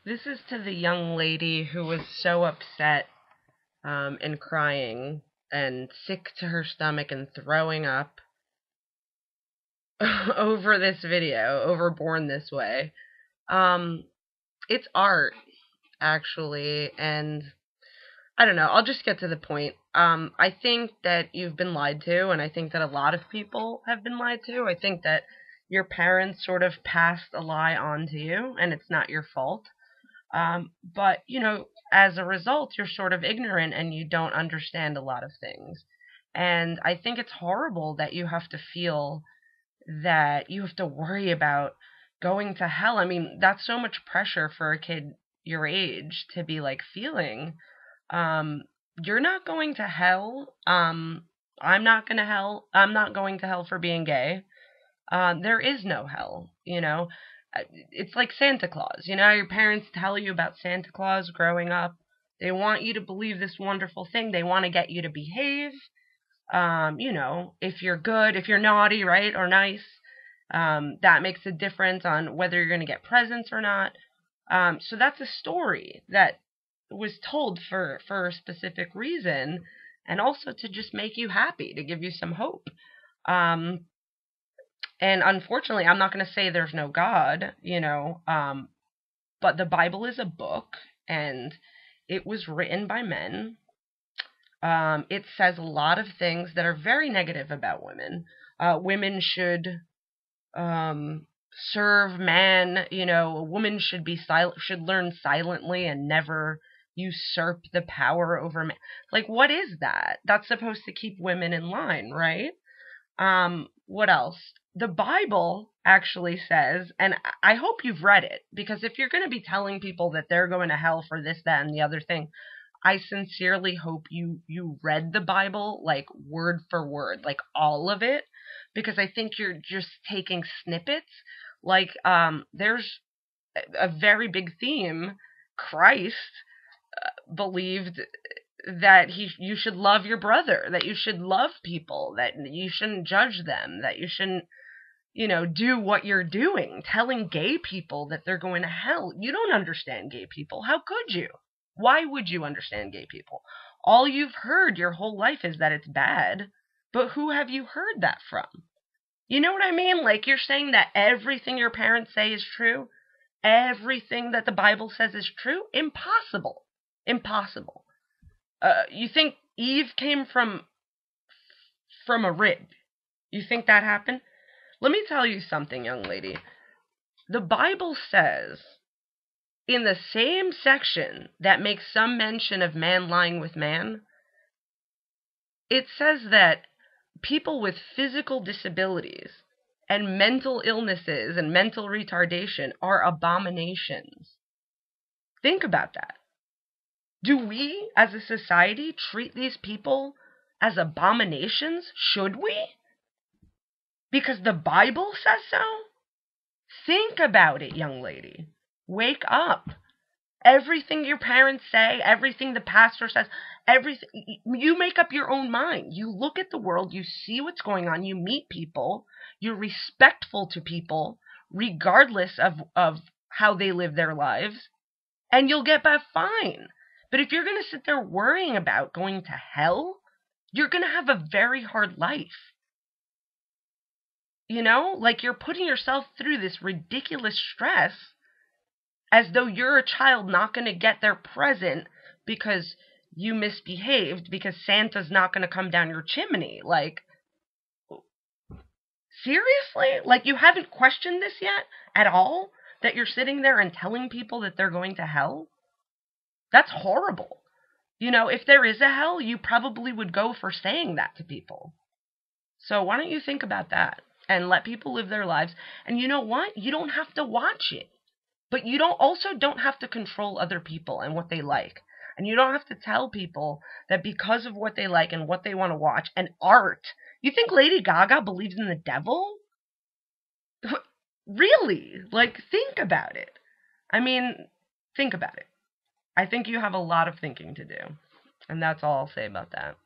This is to the young lady who was so upset and crying and sick to her stomach and throwing up over this video, over Born This Way. Um, it's art, actually, and I don't know, I'll just get to the point. I think that you've been lied to, and I think that a lot of people have been lied to. I think that your parents sort of passed a lie on to you, and it's not your fault. But, as a result, you're sort of ignorant and you don't understand a lot of things. And I think it's horrible that you have to feel that you have to worry about going to hell. I mean, that's so much pressure for a kid your age to be like feeling. Um, you're not going to hell. I'm not going to hell for being gay. There is no hell. It's like Santa Claus. Your parents tell you about Santa Claus growing up. They want you to believe this wonderful thing. They want to get you to behave. If you're good, if you're naughty, right, or nice, that makes a difference on whether you're going to get presents or not. So that's a story that was told for a specific reason, and also to just make you happy, to give you some hope. Um, and unfortunately, I'm not going to say there's no God, but the Bible is a book, and it was written by men. It says a lot of things that are very negative about women. Women should serve man. A woman should be silent, should learn silently and never usurp the power over man. Like, what is that? That's supposed to keep women in line, right? What else? The Bible actually says, and I hope you've read it, because if you're going to be telling people that they're going to hell for this, that, and the other thing, I sincerely hope you read the Bible like word for word, like all of it, because I think you're just taking snippets. Like there's a very big theme. Christ believed that you should love your brother, that you should love people, that you shouldn't judge them, that you shouldn't do what you're doing, telling gay people that they're going to hell. You don't understand gay people. How could you? Why would you understand gay people? All you've heard your whole life is that it's bad, but who have you heard that from? You know what I mean? Like, you're saying that everything your parents say is true, everything that the Bible says is true? Impossible. Impossible. You think Eve came from a rib? You think that happened? Let me tell you something, young lady. The Bible says, in the same section that makes some mention of man lying with man, it says that people with physical disabilities and mental illnesses and mental retardation are abominations. Think about that. Do we, as a society, treat these people as abominations? Should we? Because the Bible says so? Think about it, young lady. Wake up. Everything your parents say, everything the pastor says, everything, you make up your own mind. You look at the world, you see what's going on, you meet people, you're respectful to people, regardless of how they live their lives, and you'll get by fine. But if you're going to sit there worrying about going to hell, you're going to have a very hard life. Like, you're putting yourself through this ridiculous stress as though you're a child not going to get their present because you misbehaved, because Santa's not going to come down your chimney. Like, seriously? Like, you haven't questioned this yet at all? That you're sitting there and telling people that they're going to hell? That's horrible. If there is a hell, you probably would go for saying that to people. So why don't you think about that and let people live their lives? And you know what? You don't have to watch it. But you don't have to control other people and what they like. And you don't have to tell people that because of what they like and what they want to watch and art. You think Lady Gaga believes in the devil? Really? Like, think about it. I mean, think about it. I think you have a lot of thinking to do. And that's all I'll say about that.